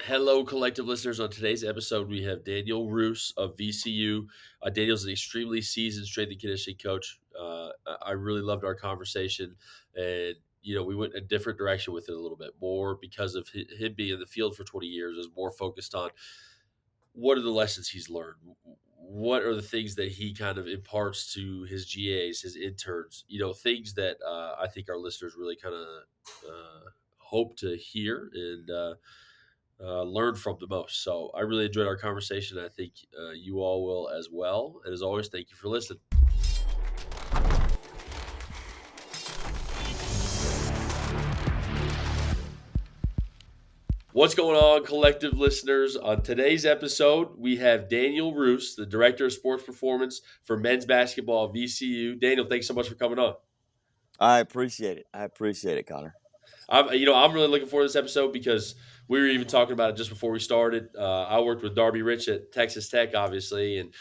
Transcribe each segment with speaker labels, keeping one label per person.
Speaker 1: Hello, collective listeners. On today's episode, we have Daniel Roose of VCU. Daniel's an extremely seasoned strength and conditioning coach. I really loved our conversation, and we went a different direction with it a little bit more because of him being in the field for 20 years. Is more focused on what are the lessons he's learned, what are the things that he kind of imparts to his GAs, his interns. Things that I think our listeners really kind of hope to hear and learn from the most. So I really enjoyed our conversation. I think you all will as well. And as always, thank you for listening. What's going on, collective listeners? On today's episode, we have Daniel Roose, the Director of Sports Performance for men's basketball at VCU. Daniel, thanks so much for coming on.
Speaker 2: I appreciate it. I appreciate it, Connor.
Speaker 1: I'm really looking forward to this episode because we were even talking about it just before we started. I worked with Darby Rich at Texas Tech, obviously, and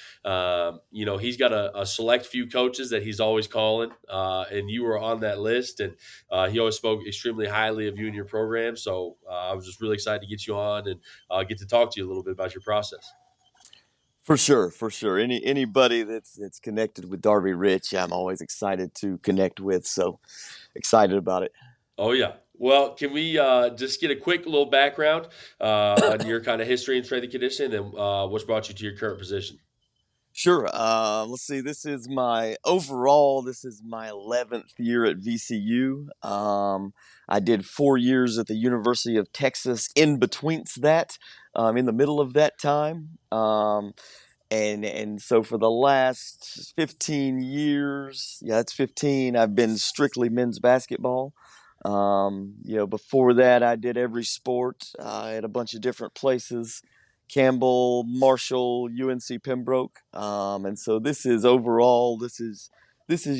Speaker 1: he's got a select few coaches that he's always calling, and you were on that list, and he always spoke extremely highly of you and your program. So I was just really excited to get you on and get to talk to you a little bit about your process.
Speaker 2: For sure, for sure. Anybody that's connected with Darby Rich, I'm always excited to connect with. So excited about it.
Speaker 1: Oh yeah. Well, can we just get a quick little background on your kind of history and strength and conditioning, and what's brought you to your current position?
Speaker 2: Sure. Let's see. This is my 11th year at VCU. I did 4 years at the University of Texas in between that, in the middle of that time. And so for the last 15 years, yeah, that's 15, I've been strictly men's basketball. Before that, I did every sport at a bunch of different places. Campbell, Marshall, UNC Pembroke. And so this is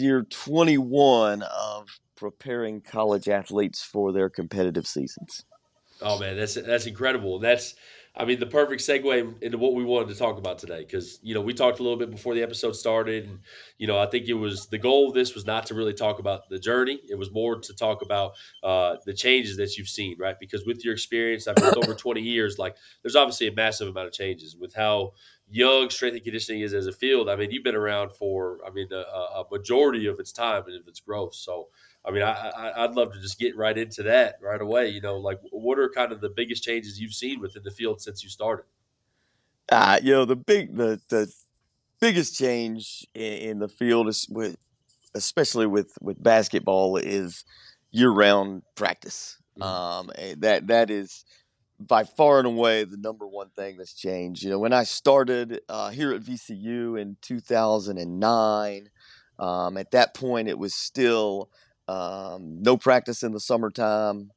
Speaker 2: year 21 of preparing college athletes for their competitive seasons.
Speaker 1: Oh man, that's incredible. I mean, the perfect segue into what we wanted to talk about today because we talked a little bit before the episode started, and I think it was the goal of this was not to really talk about the journey. It was more to talk about the changes that you've seen, right? Because with your experience, I mean, with over 20 years, like there's obviously a massive amount of changes with how young strength and conditioning is as a field. I mean, you've been around for a majority of its time and of its growth. So I mean, I'd love to just get right into that right away. Like what are kind of the biggest changes you've seen within the field since you started?
Speaker 2: The biggest change in the field is especially with basketball is year-round practice.
Speaker 1: Mm.
Speaker 2: That is by far and away the number one thing that's changed. When I started here at VCU in 2009, at that point it was still no practice in the summertime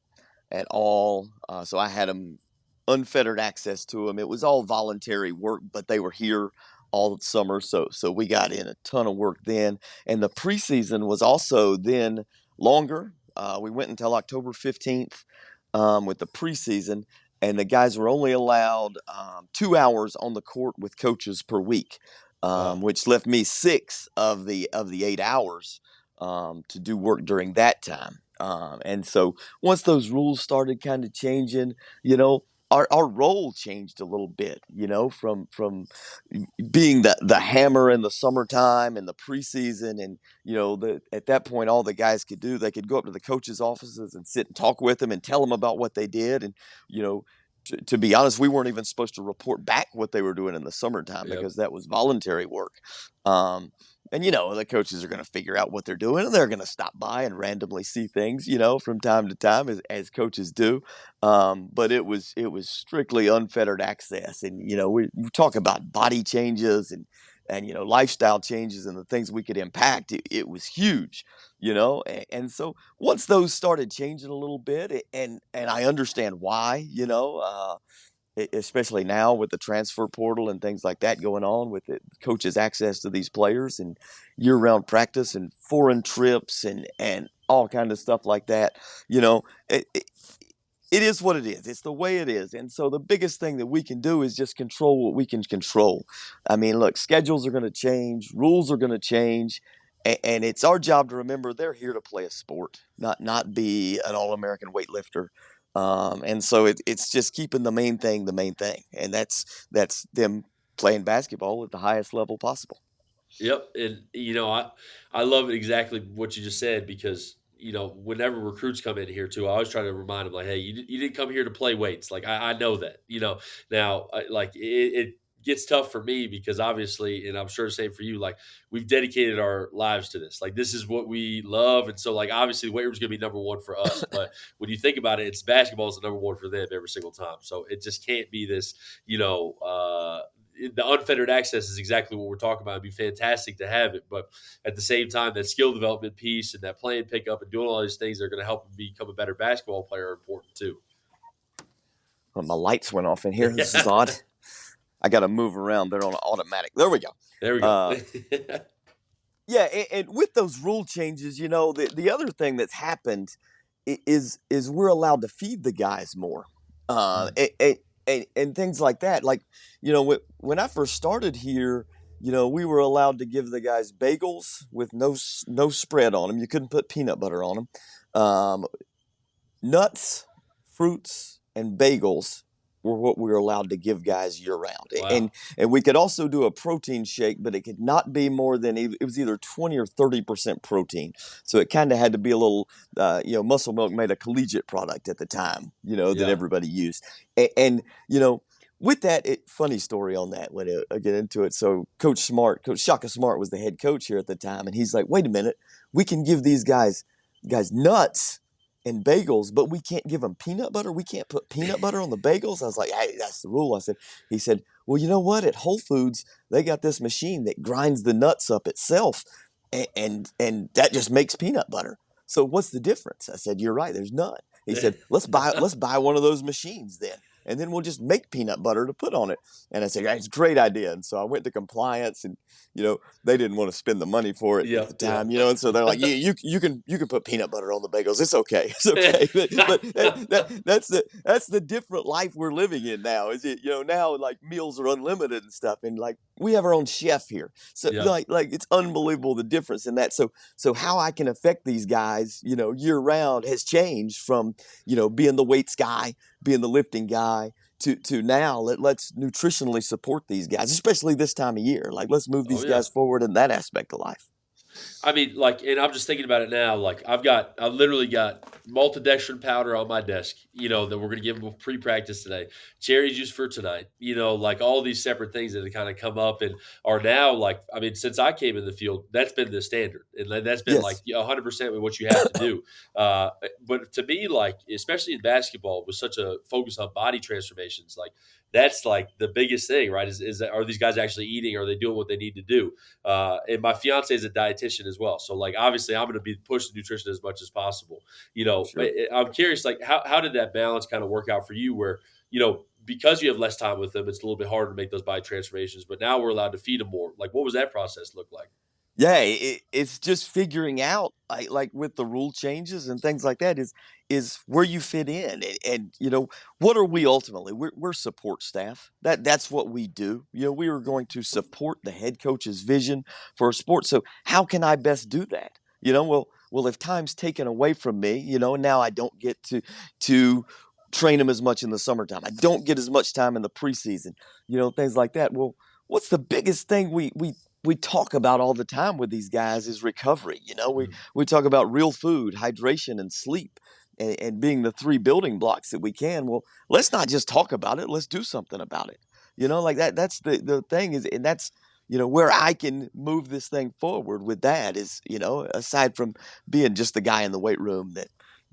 Speaker 2: at all. So I had them unfettered access to them. It was all voluntary work, but they were here all summer, so we got in a ton of work then. And the preseason was also then longer. We went until October 15th with the preseason, and the guys were only allowed 2 hours on the court with coaches per week,
Speaker 1: Wow.
Speaker 2: which left me 6 of the 8 hours to do work during that time. And so once those rules started kind of changing, our role changed a little bit, from being the hammer in the summertime and the preseason. And, at that point, all the guys could do, they could go up to the coaches' offices and sit and talk with them and tell them about what they did. And, to be honest, we weren't even supposed to report back what they were doing in the summertime
Speaker 1: Yep.
Speaker 2: because that was voluntary work. And the coaches are going to figure out what they're doing, and they're going to stop by and randomly see things, from time to time, as coaches do. But it was strictly unfettered access, and we talk about body changes and lifestyle changes and the things we could impact. It was huge, and so once those started changing a little bit, and I understand why, especially now with the transfer portal and things like that going on with the coaches' access to these players and year-round practice and foreign trips and all kind of stuff like that. It is what it is. It's the way it is. And so the biggest thing that we can do is just control what we can control. I mean, look, schedules are going to change, rules are going to change, and it's our job to remember they're here to play a sport, not be an All-American weightlifter. And so it's just keeping the main thing, and that's them playing basketball at the highest level possible.
Speaker 1: Yep, and, I love exactly what you just said because, whenever recruits come in here too, I always try to remind them like, "Hey, you didn't come here to play weights." Like, I know that, Now, it gets tough for me because obviously, and I'm sure the same for you, like, we've dedicated our lives to this. Like, this is what we love, and so, like, obviously, the weight room's gonna be number 1 for us, but when you think about it, it's basketball is the number 1 for them every single time, so it just can't be this, the unfettered access is exactly what we're talking about. It'd be fantastic to have it, but at the same time, that skill development piece and that playing pickup and doing all these things that are going to help him become a better basketball player are important too.
Speaker 2: Well, my lights went off in here. This is odd. I got to move around. They're on automatic. There we go.
Speaker 1: There we go.
Speaker 2: Uh, yeah, and with those rule changes, the other thing that's happened is we're allowed to feed the guys more, uh,
Speaker 1: Mm.
Speaker 2: and, and things like that. Like, when I first started here, we were allowed to give the guys bagels with no spread on them. You couldn't put peanut butter on them. Nuts, fruits, and bagels were what we were allowed to give guys year round. And
Speaker 1: Wow.
Speaker 2: and we could also do a protein shake, but it could not be more than it was either 20 or 30% protein. So it kind of had to be a little, Muscle Milk made a collegiate product at the time, that
Speaker 1: Yeah.
Speaker 2: everybody used. And with that, funny story on that when I get into it. So Coach Shaka Smart was the head coach here at the time, and he's like, "Wait a minute, we can give these guys nuts and bagels, but we can't give them peanut butter. We can't put peanut butter on the bagels." I was like, "Hey, that's the rule." He said, "Well, you know what? At Whole Foods, they got this machine that grinds the nuts up itself, and that just makes peanut butter. So what's the difference?" I said, "You're right. There's none." He said, "Let's buy one of those machines then, and then we'll just make peanut butter to put on it." And I said, "It's a great idea." And so I went to compliance, and they didn't want to spend the money for it at
Speaker 1: Yeah.
Speaker 2: the
Speaker 1: Yeah.
Speaker 2: time, and so they're like, you can put peanut butter on the bagels. It's okay, it's okay." But that's the different life we're living in now. Is it now like meals are unlimited and stuff, and like we have our own chef here, so
Speaker 1: Yeah.
Speaker 2: like it's unbelievable the difference in that. So how I can affect these guys, year round has changed from being the weights guy, being the lifting guy, to now let's nutritionally support these guys, especially this time of year. Like, let's move
Speaker 1: Oh
Speaker 2: these
Speaker 1: yeah.
Speaker 2: guys forward in that aspect of life.
Speaker 1: I mean, like, and I'm just thinking about it now. Like, I literally got maltodextrin powder on my desk, that we're going to give them pre-practice today. Cherry juice for tonight, like all these separate things that have kind of come up and are now like, I mean, since I came in the field, that's been the standard. And that's been like
Speaker 2: Yes,
Speaker 1: 100% with what you have to do. But to me, like, especially in basketball with such a focus on body transformations, like, that's like the biggest thing, right? Is that, are these guys actually eating? Are they doing what they need to do? And my fiance is a dietitian as well, so like obviously I'm going to be pushing nutrition as much as possible.
Speaker 2: sure.
Speaker 1: I'm curious, like how did that balance kind of work out for you? Where because you have less time with them, it's a little bit harder to make those body transformations, but now we're allowed to feed them more. Like, what was that process look like?
Speaker 2: Yeah, it's just figuring out, like with the rule changes and things like that, is where you fit in, and what are we ultimately? We're support staff. That's what we do. We are going to support the head coach's vision for a sport. So how can I best do that? Well, if time's taken away from me, now I don't get to train them as much in the summertime. I don't get as much time in the preseason. Things like that. Well, what's the biggest thing we talk about all the time with these guys is recovery.
Speaker 1: Mhm.
Speaker 2: We talk about real food, hydration, and sleep, and being the three building blocks that we can. Well, let's not just talk about it. Let's do something about it. Like that. That's the thing is, and that's where I can move this thing forward with that is aside from being just the guy in the weight room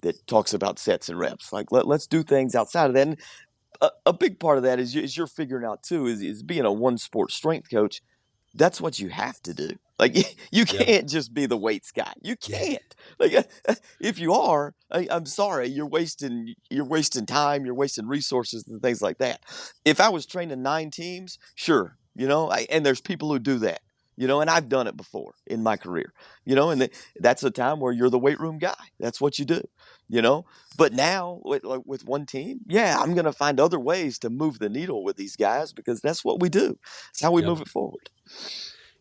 Speaker 2: that talks about sets and reps. Like, let's do things outside of that. And a big part of that is you're figuring out too is being a one sport strength coach. That's what you have to do. Like, you
Speaker 1: Yeah.
Speaker 2: can't just be the weights guy. You
Speaker 1: Yeah.
Speaker 2: can't. Like, if you are, I'm sorry, you're wasting time, you're wasting resources and things like that. If I was training 9 teams, sure, and there's people who do that. And I've done it before in my career. And that's a time where you're the weight room guy. That's what you do. You know, but now with one team, yeah, I'm gonna find other ways to move the needle with these guys because that's what we do. It's how we
Speaker 1: Yeah.
Speaker 2: move it forward.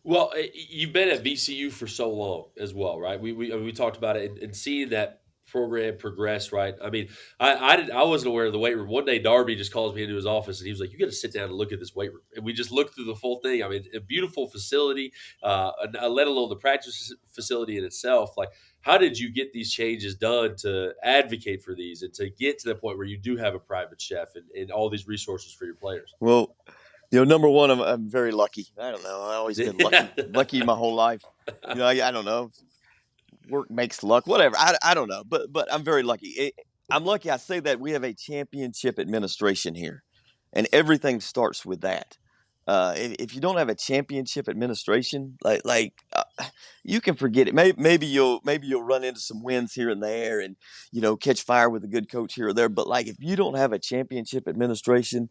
Speaker 1: Well, you've been at VCU for so long as well, right? We talked about it and seeing that program progressed, right? I mean, I wasn't aware of the weight room. One day, Darby just calls me into his office and he was like, "You got to sit down and look at this weight room." And we just looked through the full thing. I mean, a beautiful facility, let alone the practice facility in itself. Like, how did you get these changes done to advocate for these and to get to the point where you do have a private chef and all these resources for your players?
Speaker 2: Well, number one, I'm very lucky. I don't know. I've always been
Speaker 1: Yeah.
Speaker 2: lucky my whole life. I don't know. Work makes luck, whatever. I don't know, but I'm very lucky. I'm lucky. I say that we have a championship administration here, and everything starts with that. If you don't have a championship administration, you can forget it. Maybe you'll run into some wins here and there, and catch fire with a good coach here or there. But like if you don't have a championship administration,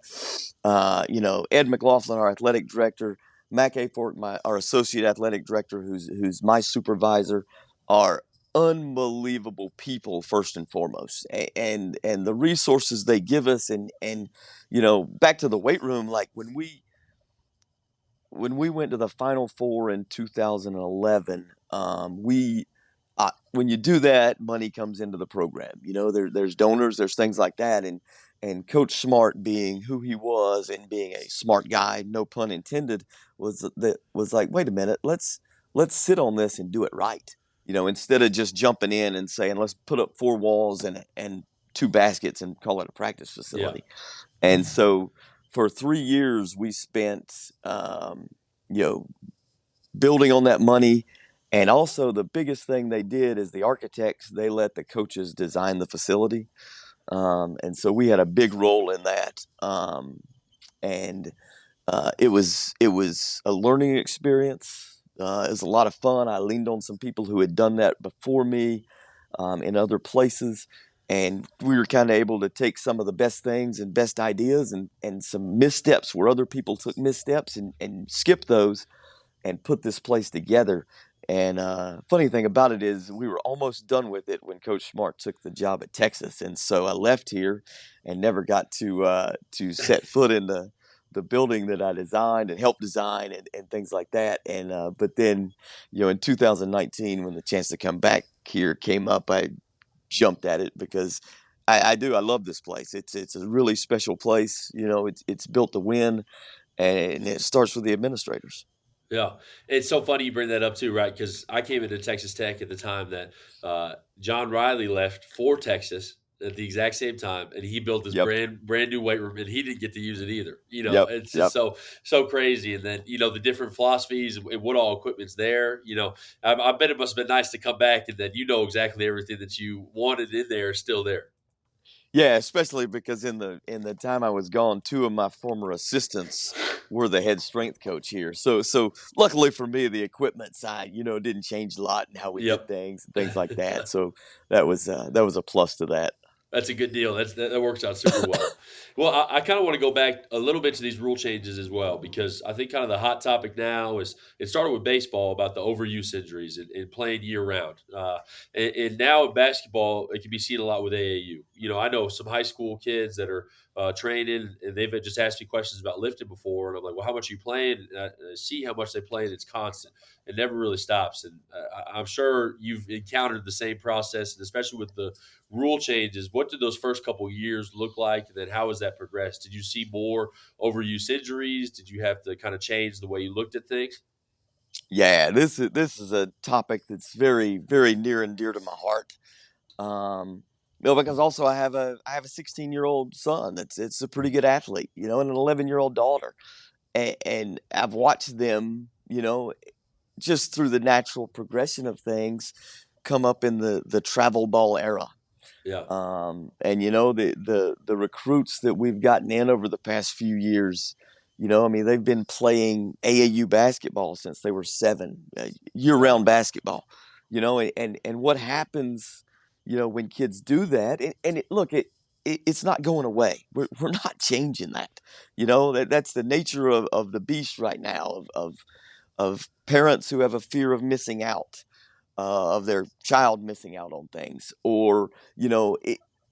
Speaker 2: Ed McLaughlin, our athletic director, Mac Afort, our associate athletic director, who's my supervisor, are unbelievable people first and foremost, and the resources they give us, and back to the weight room, like when we went to the Final Four in 2011, when you do that, money comes into the program. There's donors, there's things like that, and Coach Smart, being who he was and being a smart guy, no pun intended, was like, wait a minute, let's sit on this and do it right. Instead of just jumping in and saying, let's put up four walls and two baskets and call it a practice
Speaker 1: Yeah.
Speaker 2: facility. And so for 3 years, we spent, you know, building on that money. And also, the biggest thing they did is the architects, they let the coaches design the facility. And so we had a big role in that. And it was a learning experience. It was a lot of fun. I leaned on some people who had done that before me in other places, and we were kind of able to take some of the best things and best ideas and some missteps where other people took missteps and skip those and put this place together. And funny thing about it is, we were almost done with it when Coach Smart took the job at Texas, and so I left here and never got to set foot in the building that I designed and helped design and things like that. And but then, in 2019, when the chance to come back here came up, I jumped at it because I love this place. It's a really special place. It's built to win, and it starts with the administrators.
Speaker 1: Yeah, it's so funny you bring that up too, right? Because I came into Texas Tech at the time that John Riley left for Texas at the exact same time, and he built this
Speaker 2: Yep.
Speaker 1: brand new weight room, and he didn't get to use it either.
Speaker 2: Yep.
Speaker 1: It's just
Speaker 2: Yep.
Speaker 1: so crazy. And then the different philosophies and what all equipment's there. I bet it must have been nice to come back and then exactly everything that you wanted in there is still there.
Speaker 2: Yeah, especially because in the time I was gone, two of my former assistants were the head strength coach here. So luckily for me, the equipment side, didn't change a lot in how we did
Speaker 1: Yep.
Speaker 2: things and things like that. So that was a plus to that.
Speaker 1: That's a good deal. That works out super well. Well, I kind of want to go back a little bit to these rule changes as well, because I think kind of the hot topic now is it started with baseball about the overuse injuries and playing year round. And now in basketball, it can be seen a lot with AAU. I know some high school kids that are training, and they've just asked me questions about lifting before. And I'm like, well, how much are you playing? And I see how much they play, and it's constant. It never really stops. And I'm sure you've encountered the same process, and especially with the rule changes. What did those first couple years look like? And then how has that progressed? Did you see more overuse injuries? Did you have to kind of change the way you looked at things?
Speaker 2: Yeah, this is a topic that's very very near and dear to my heart. Because also I have a 16-year-old son that's a pretty good athlete, and an 11-year-old daughter, and I've watched them, just through the natural progression of things, come up in the travel ball era.
Speaker 1: Yeah.
Speaker 2: And the recruits that we've gotten in over the past few years, I mean, they've been playing AAU basketball since they were 7,
Speaker 1: Wow.
Speaker 2: year-round basketball. And what happens, when kids do that, it's not going away. We're not changing that. That's the nature of the beast right now, of parents who have a fear of missing out, of their child missing out on things, or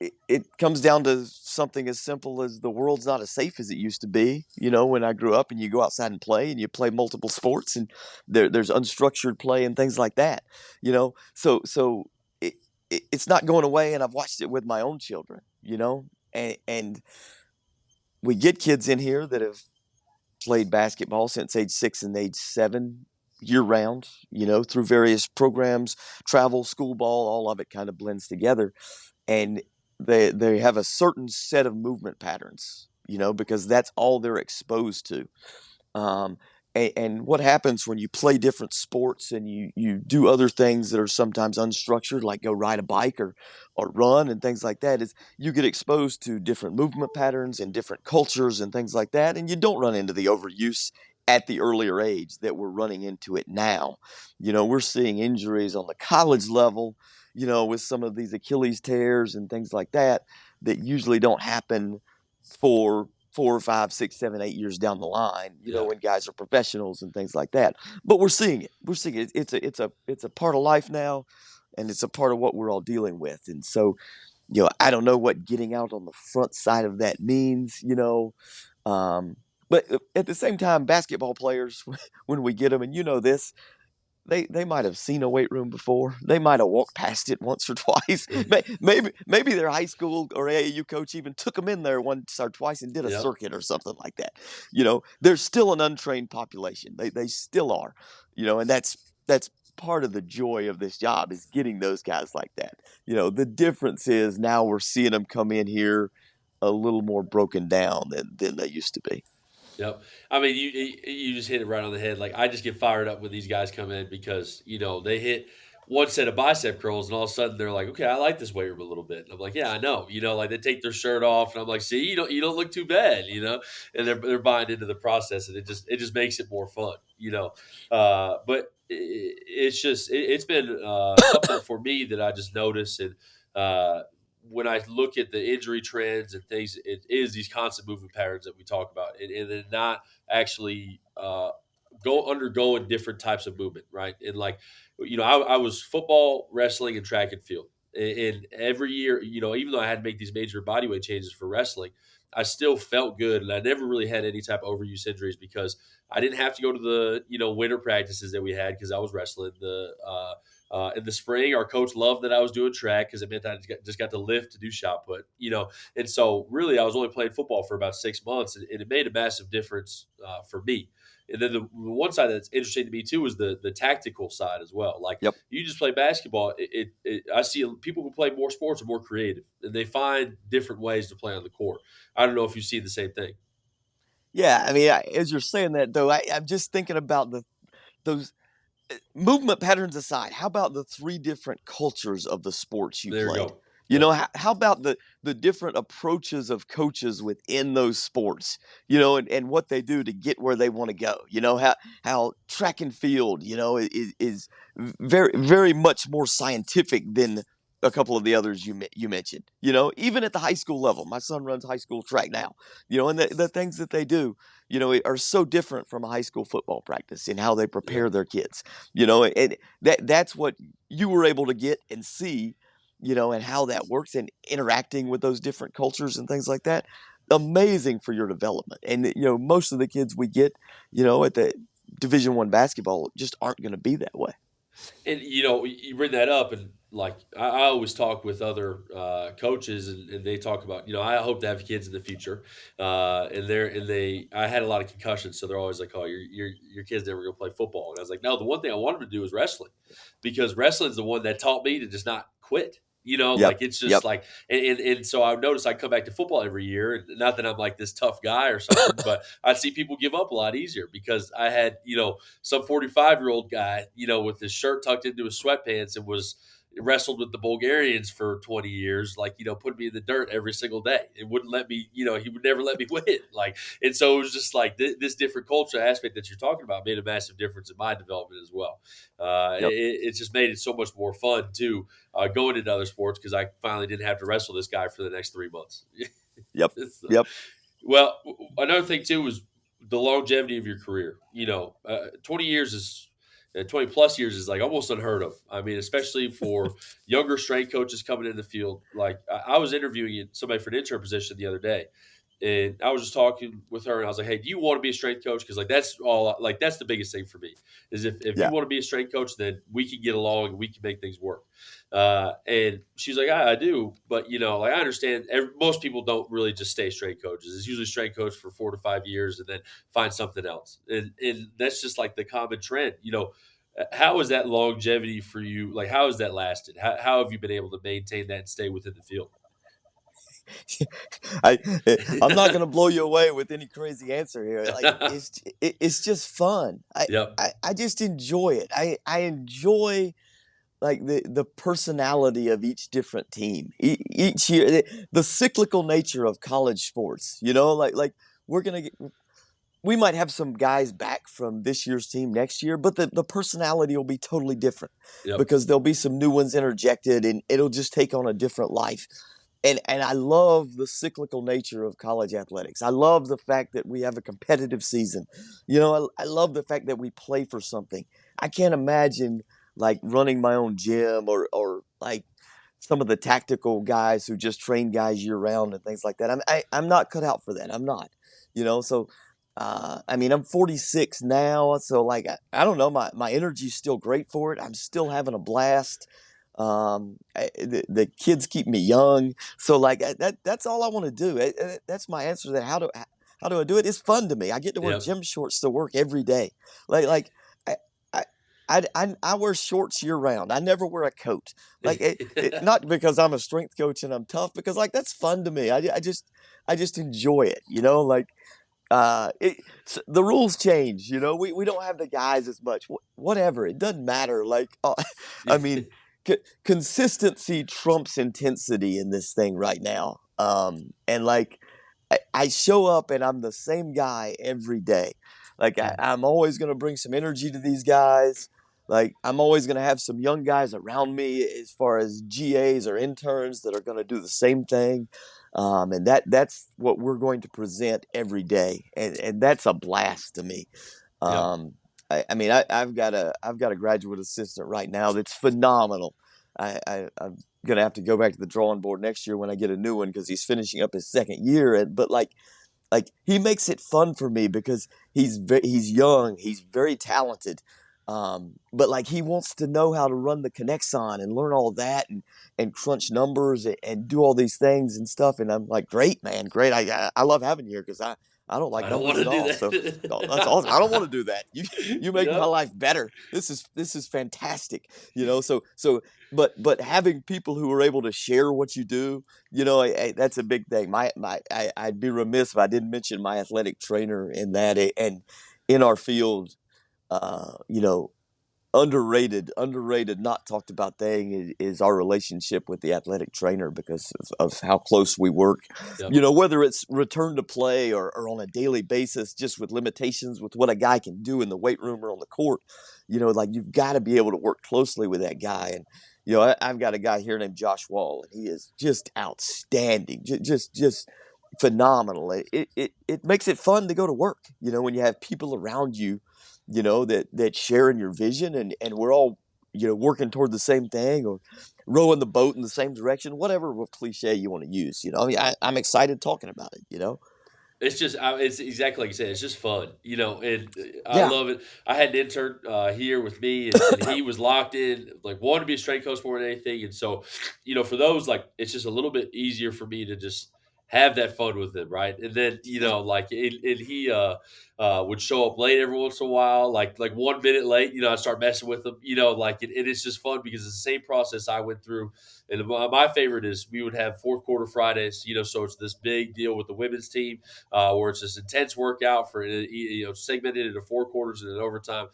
Speaker 2: it comes down to something as simple as the world's not as safe as it used to be. When I grew up, and you go outside and you play multiple sports, and there's unstructured play and things like that. So it, it's not going away, and I've watched it with my own children, and we get kids in here that have played basketball since age 6 and age 7 year round, through various programs, travel, school ball, all of it kind of blends together. And they have a certain set of movement patterns, because that's all they're exposed to. Um, and what happens when you play different sports and you do other things that are sometimes unstructured, like go ride a bike or run and things like that, is you get exposed to different movement patterns and different cultures and things like that, and you don't run into the overuse at the earlier age that we're running into it now. We're seeing injuries on the college level, with some of these Achilles tears and things like that that usually don't happen for 4 or 5, 6, 7, 8 years down the line,
Speaker 1: Yeah.
Speaker 2: when guys are professionals and things like that. But we're seeing it. We're seeing it. It's a part of life now, and it's a part of what we're all dealing with. And so, I don't know what getting out on the front side of that means. Um, but at the same time, basketball players, when we get them, and this, they might have seen a weight room before. They might have walked past it once or twice. Maybe their high school or AAU coach even took them in there once or twice and did a
Speaker 1: Yep.
Speaker 2: circuit or something like that. There's still an untrained population. They still are. And that's part of the joy of this job, is getting those guys like that. The difference is now we're seeing them come in here a little more broken down than they used to be.
Speaker 1: Yep. I mean, you just hit it right on the head. Like I just get fired up when these guys come in because they hit one set of bicep curls and all of a sudden they're like, okay, I like this weight room a little bit. And I'm like, yeah, I know. Like they take their shirt off and I'm like, see, you don't look too bad, and they're buying into the process and it just makes it more fun. But it's been something for me that I just notice and. When I look at the injury trends and things, it is these constant movement patterns that we talk about, and then not actually go undergoing different types of movement, right? And like, I was football, wrestling, and track and field, and every year, even though I had to make these major bodyweight changes for wrestling, I still felt good, and I never really had any type of overuse injuries because I didn't have to go to the winter practices that we had because I was wrestling in the spring. Our coach loved that I was doing track because it meant I just got to lift to do shot put, And so, really, I was only playing football for about 6 months, and it made a massive difference for me. And then the one side that's interesting to me too is the tactical side as well. Like
Speaker 2: Yep.
Speaker 1: you just play basketball, I see people who play more sports are more creative, and they find different ways to play on the court. I don't know if you see the same thing.
Speaker 2: Yeah, I mean, as you're saying that though, I'm just thinking about those movement patterns aside, how about the three different cultures of the sports you
Speaker 1: There you
Speaker 2: played?
Speaker 1: go. Yep.
Speaker 2: How about the different approaches of coaches within those sports, and what they do to get where they want to go? How track and field, is very, very much more scientific than a couple of the others you mentioned. Even at the high school level, my son runs high school track now. And the things that they do, are so different from a high school football practice in how they prepare
Speaker 1: Yep.
Speaker 2: their kids. And that's what you were able to get and see, and how that works and interacting with those different cultures and things like that. Amazing for your development. And most of the kids we get, at the Division 1 basketball just aren't going to be that way.
Speaker 1: And you bring that up, and like I always talk with other coaches, and they talk about I hope to have kids in the future, I had a lot of concussions, so they're always like, oh, your kid's never gonna play football, and I was like, no, the one thing I wanted to do is wrestling, because wrestling's the one that taught me to just not quit.
Speaker 2: Yep.
Speaker 1: Like it's just
Speaker 2: Yep.
Speaker 1: like, and so I noticed I come back to football every year, and not that I'm like this tough guy or something, but I see people give up a lot easier because I had some 45-year-old guy, with his shirt tucked into his sweatpants and was wrestled with the Bulgarians for 20 years, like, putting me in the dirt every single day. It wouldn't let me, he would never let me win. Like, and so it was just like this different culture aspect that you're talking about made a massive difference in my development as well.
Speaker 2: Yep.
Speaker 1: It just made it so much more fun too, going into other sports because I finally didn't have to wrestle this guy for the next 3 months.
Speaker 2: Yep.
Speaker 1: So,
Speaker 2: Yep.
Speaker 1: well, another thing too was the longevity of your career. 20 years is 20 plus years is like almost unheard of. I mean, especially for younger strength coaches coming in the field. Like I was interviewing somebody for an intern position the other day, and I was just talking with her, and I was like, "Hey, do you want to be a strength coach? Because like that's the biggest thing for me is if you
Speaker 2: Yeah.
Speaker 1: want to be a strength coach, then we can get along and we can make things work." And she's like, I do, but like I understand. Most people don't really just stay strength coaches. It's usually strength coach for 4 to 5 years and then find something else, and that's just like the common trend. How is that longevity for you? Like, how has that lasted? How have you been able to maintain that and stay within the field?
Speaker 2: I I'm not gonna blow you away with any crazy answer here. Like it's just fun.
Speaker 1: Yep.
Speaker 2: I just enjoy it. I enjoy like the personality of each different team. Each year, the cyclical nature of college sports. Like we're gonna get. We might have some guys back from this year's team next year, but the personality will be totally different
Speaker 1: Yep.
Speaker 2: because there'll be some new ones interjected and it'll just take on a different life. And I love the cyclical nature of college athletics. I love the fact that we have a competitive season. I love the fact that we play for something. I can't imagine like running my own gym or like some of the tactical guys who just train guys year round and things like that. I'm not cut out for that. I'm not. So I mean, I'm 46 now, so like I don't know, my energy's still great for it. I'm still having a blast. The kids keep me young, so like that's all I want to do. That's my answer to that. How do I do it? It's fun to me. I get to wear
Speaker 1: Yep.
Speaker 2: gym shorts to work every day. Like I. I I wear shorts year round. I never wear a coat. Like not because I'm a strength coach and I'm tough, because like that's fun to me. I just enjoy it. Like the rules change. We don't have the guys as much. Whatever, it doesn't matter. Like, I mean, consistency trumps intensity in this thing right now. And like, I show up and I'm the same guy every day. Like, I'm always gonna bring some energy to these guys. Like, I'm always gonna have some young guys around me as far as GAs or interns that are gonna do the same thing. And that's what we're going to present every day, and that's a blast to me.
Speaker 1: Yep.
Speaker 2: I mean, I've got a graduate assistant right now that's phenomenal. I'm gonna have to go back to the drawing board next year when I get a new one because he's finishing up his second year. But like he makes it fun for me because he's young, he's very talented, but like he wants to know how to run the Connexon and learn all that and crunch numbers and do all these things and stuff. And I'm like, great, man, great. I love having you here because I don't like
Speaker 1: I don't
Speaker 2: numbers
Speaker 1: want
Speaker 2: at
Speaker 1: to do
Speaker 2: all. So that's
Speaker 1: that.
Speaker 2: awesome. I don't want to do that. You make my
Speaker 1: Yep.
Speaker 2: life better. This is fantastic. But having people who are able to share what you do, that's a big thing. I'd be remiss if I didn't mention my athletic trainer in that. And in our field, uh, you know, underrated, not talked about thing is our relationship with the athletic trainer because of how close we work.
Speaker 1: Yep.
Speaker 2: Whether it's return to play or on a daily basis, just with limitations with what a guy can do in the weight room or on the court. Like you've got to be able to work closely with that guy. And I've got a guy here named Josh Wall, and he is just outstanding, just phenomenal. It makes it fun to go to work. When you have people around you, that share in your vision, and we're all working toward the same thing or rowing the boat in the same direction, whatever cliche you want to use. I mean, I'm excited talking about it.
Speaker 1: It's exactly like you said. It's just fun, and I
Speaker 2: Yeah.
Speaker 1: love it. I had an intern here with me, and he was locked in, like wanted to be a strength coach more than anything. And so, for those, like it's just a little bit easier for me to just have that fun with him, right? And then, like, and he would show up late every once in a while, like 1 minute late. I start messing with him, like, and it's just fun because it's the same process I went through. And my favorite is we would have fourth quarter Fridays, so it's this big deal with the women's team where it's this intense workout for segmented into 4 quarters and then overtime.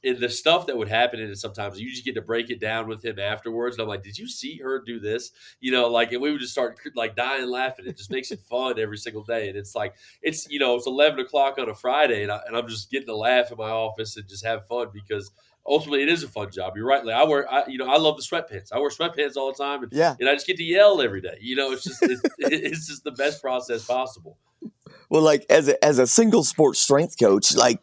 Speaker 1: And the stuff that would happen in it sometimes, you just get to break it down with him afterwards. And I'm like, did you see her do this? Like, and we would just start like dying laughing. It just makes it fun every single day. And it's like, it's 11 o'clock on a Friday, and I'm just getting to laugh in my office and just have fun because ultimately it is a fun job. You're right. Like I love the sweatpants. I wear sweatpants all the time, and,
Speaker 2: Yeah.
Speaker 1: and I just get to yell every day. It's just the best process possible.
Speaker 2: Well, like as a single sport strength coach, like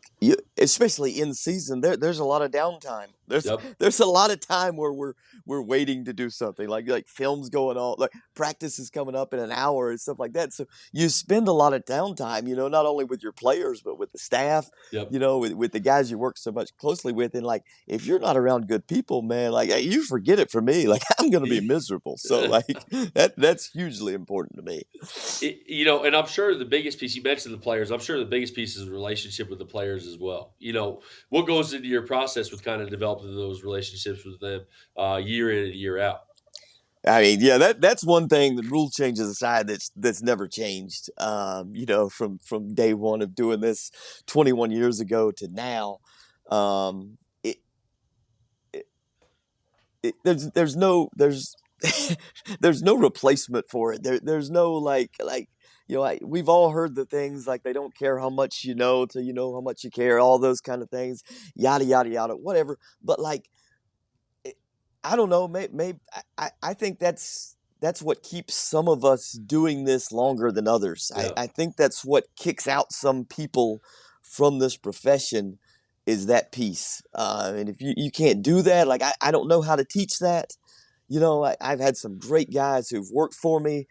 Speaker 2: especially in season, there's a lot of downtime. There's
Speaker 1: Yep.
Speaker 2: there's a lot of time where we're waiting to do something like films going on, like practice is coming up in an hour and stuff like that. So you spend a lot of downtime, not only with your players but with the staff,
Speaker 1: Yep.
Speaker 2: with the guys you work so much closely with. And like if you're not around good people, man, like you forget it for me. Like I'm gonna be miserable. So like that's hugely important to me.
Speaker 1: And I'm sure the biggest piece you mentioned the players. I'm sure the biggest piece is the relationship with the players as well. What goes into your process with kind of developing those relationships with them year in and year out.
Speaker 2: I mean, yeah, that's one thing. The rule changes aside, that's never changed. From day one of doing this 21 years ago to now, it, it, there's there's no replacement for it. There's no we've all heard the things like they don't care how much you know till you know how much you care, all those kind of things, yada yada yada, whatever. But like I don't know. Maybe I think that's what keeps some of us doing this longer than others.
Speaker 1: Yeah.
Speaker 2: I think that's what kicks out some people from this profession is that piece. And if you can't do that, like I don't know how to teach that. I've had some great guys who've worked for me,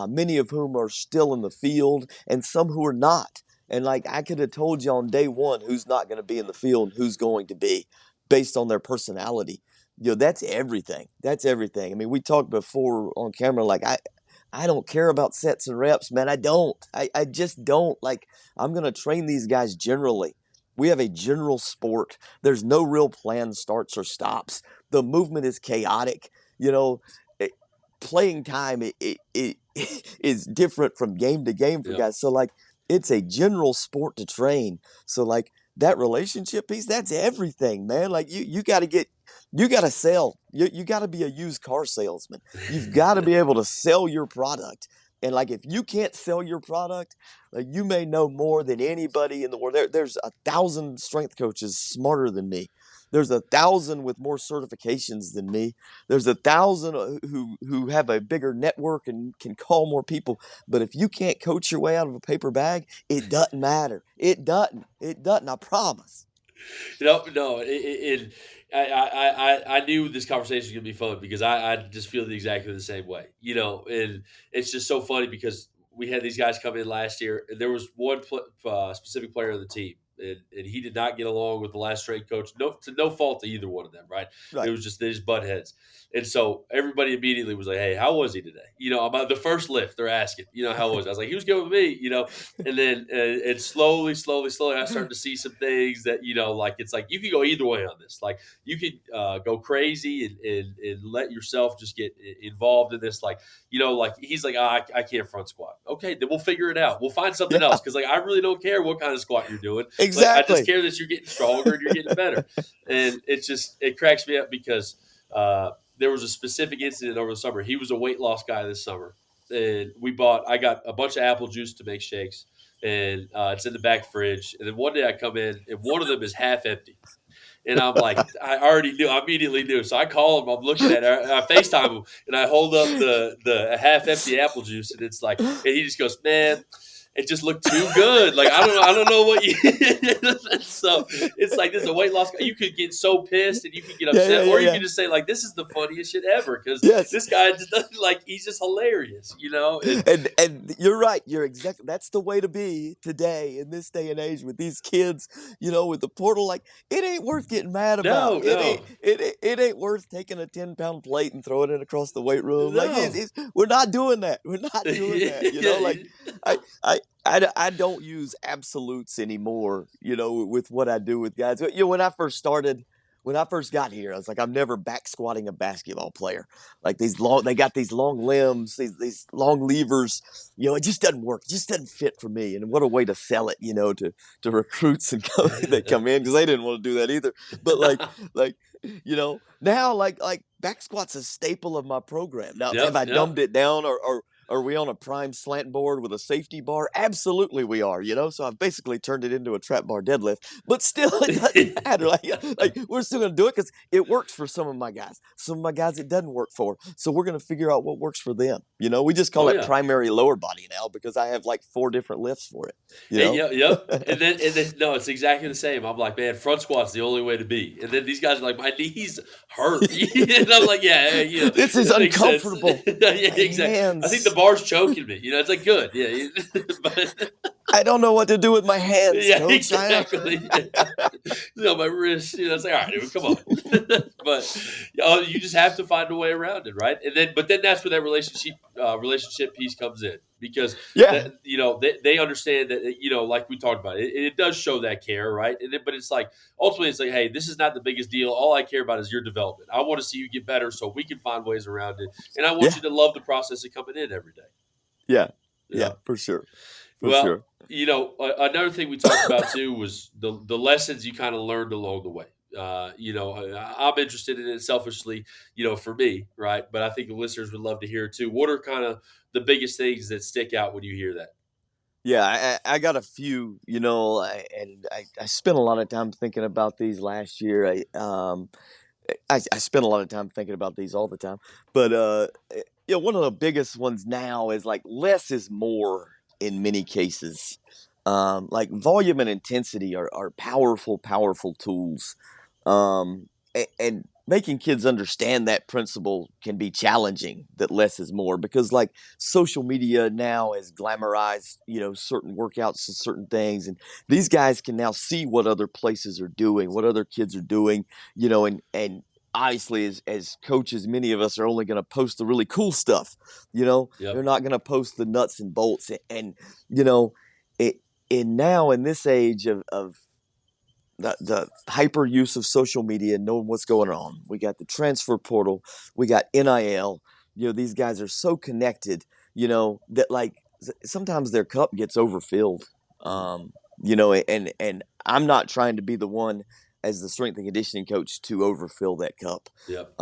Speaker 2: many of whom are still in the field, and some who are not. And like I could have told you on day one who's not going to be in the field, and who's going to be, based on their personality. That's everything. That's everything. I mean, we talked before on camera, like I don't care about sets and reps, man. I don't. I just don't. Like, I'm going to train these guys generally. We have a general sport. There's no real planned starts or stops. The movement is chaotic. You know, it, Playing time it is different from game to game for
Speaker 1: Yep.
Speaker 2: guys. So, like, it's a general sport to train. So, like, that relationship piece, that's everything, man. Like, you got to sell. You got to be a used car salesman. You've got to be able to sell your product. And like, if you can't sell your product, like you may know more than anybody in the world. There's 1,000 strength coaches smarter than me. There's 1,000 with more certifications than me. There's 1,000 who have a bigger network and can call more people. But if you can't coach your way out of a paper bag, it doesn't matter. It doesn't. It doesn't. I promise.
Speaker 1: No. I knew this conversation was gonna be fun because I just feel exactly the same way. And it's just so funny because we had these guys come in last year, and there was one specific player on the team, and he did not get along with the last strength coach. No fault to either one of them, right? It
Speaker 2: Right.
Speaker 1: was just they just butt heads, and so everybody immediately was like, "Hey, how was he today?" About the first lift, they're asking, "How was?" It? I was like, "He was good with me," And then and slowly, I started to see some things that like it's like you can go either way on this. Like you could go crazy and let yourself just get involved in this. Like he's like, I can't front squat. Okay, then we'll figure it out. We'll find something
Speaker 2: Yeah.
Speaker 1: else because like I really don't care what kind of squat you're doing. Like I just
Speaker 2: Exactly.
Speaker 1: care that you're getting stronger and you're getting better. And it cracks me up because there was a specific incident over the summer. He was a weight loss guy this summer, and I got a bunch of apple juice to make shakes, and it's in the back fridge. And then one day I come in, and one of them is half empty. And I'm like, I already knew, I immediately knew. So I call him, I'm looking at it, I FaceTime him, and I hold up the half empty apple juice, and it's like, and he just goes, man, it just looked too good. Like I don't know what you. So it's like this is a weight loss. You could get so pissed and you could get
Speaker 2: Yeah, yeah,
Speaker 1: upset,
Speaker 2: yeah,
Speaker 1: or you
Speaker 2: yeah.
Speaker 1: could just say like, "This is the funniest shit ever," because
Speaker 2: Yes.
Speaker 1: this guy just doesn't like. He's just hilarious. And
Speaker 2: And you're right. You're exactly that's the way to be today in this day and age with these kids, with the portal. Like it ain't worth getting mad about.
Speaker 1: no, no,
Speaker 2: It ain't worth taking a 10-pound plate and throwing it across the weight room. Like
Speaker 1: no.
Speaker 2: we're not doing that. We're not doing that. Like
Speaker 1: Yeah,
Speaker 2: I I don't use absolutes anymore, with what I do with guys. When I first got here, I was like, I'm never back squatting a basketball player. Like they got these long limbs, these long levers. It just doesn't work. It just doesn't fit for me. And what a way to sell it, to recruits and that come in because they didn't want to do that either. But like now like back squat's a staple of my program. Now, have
Speaker 1: yep,
Speaker 2: I
Speaker 1: yep.
Speaker 2: dumbed it down or Are we on a prime slant board with a safety bar? Absolutely, we are. So I've basically turned it into a trap bar deadlift, but still, it doesn't matter. Like we're still gonna do it because it works for some of my guys. Some of my guys it doesn't work for, so we're gonna figure out what works for them. We just call
Speaker 1: Oh
Speaker 2: it
Speaker 1: yeah.
Speaker 2: primary lower body now because I have like 4 different lifts for it. You
Speaker 1: And
Speaker 2: know.
Speaker 1: yeah, yep. And then no, it's exactly the same. I'm like, man, front squat's the only way to be. And then these guys are like, my knees hurt. And I'm like, yeah, yeah,
Speaker 2: This is
Speaker 1: that makes sense.
Speaker 2: uncomfortable.
Speaker 1: Yeah,
Speaker 2: My
Speaker 1: exactly. I think the
Speaker 2: hands.
Speaker 1: bar's choking me. It's like good. Yeah. But
Speaker 2: I don't know what to do with my hands,
Speaker 1: yeah,
Speaker 2: coach.
Speaker 1: exactly. My wrist, it's like, all right, dude, come on. But you just have to find a way around it, right? But then that's where that relationship piece comes in because
Speaker 2: Yeah,
Speaker 1: that they understand that like we talked about it does show that care, right? But it's like ultimately it's like, hey, this is not the biggest deal. All I care about is your development. I want to see you get better so we can find ways around it, and I want
Speaker 2: yeah,
Speaker 1: you to love the process of coming in every day.
Speaker 2: yeah, yeah,
Speaker 1: Yeah.
Speaker 2: for sure, for
Speaker 1: Well,
Speaker 2: sure.
Speaker 1: another thing we talked about too was the lessons you kind of learned along the way. I'm interested in it selfishly, for me, right? But I think the listeners would love to hear it too. What are kind of the biggest things that stick out when you hear that?
Speaker 2: Yeah, I got a few, and I spent a lot of time thinking about these last year. I spend a lot of time thinking about these all the time, but one of the biggest ones now is like less is more in many cases. Like volume and intensity are powerful, powerful tools, and making kids understand that principle can be challenging. That less is more because like social media now has glamorized certain workouts and certain things, and these guys can now see what other places are doing, what other kids are doing, and obviously as coaches many of us are only going to post the really cool stuff. They're
Speaker 1: Yep.
Speaker 2: not going to post the nuts and bolts, and you know it and now in this age of the hyper use of social media, knowing what's going on, we got the transfer portal, we got NIL. These guys are so connected, that like sometimes their cup gets overfilled.
Speaker 1: Mm.
Speaker 2: And I'm not trying to be the one as the strength and conditioning coach to overfill that cup.
Speaker 1: Yep.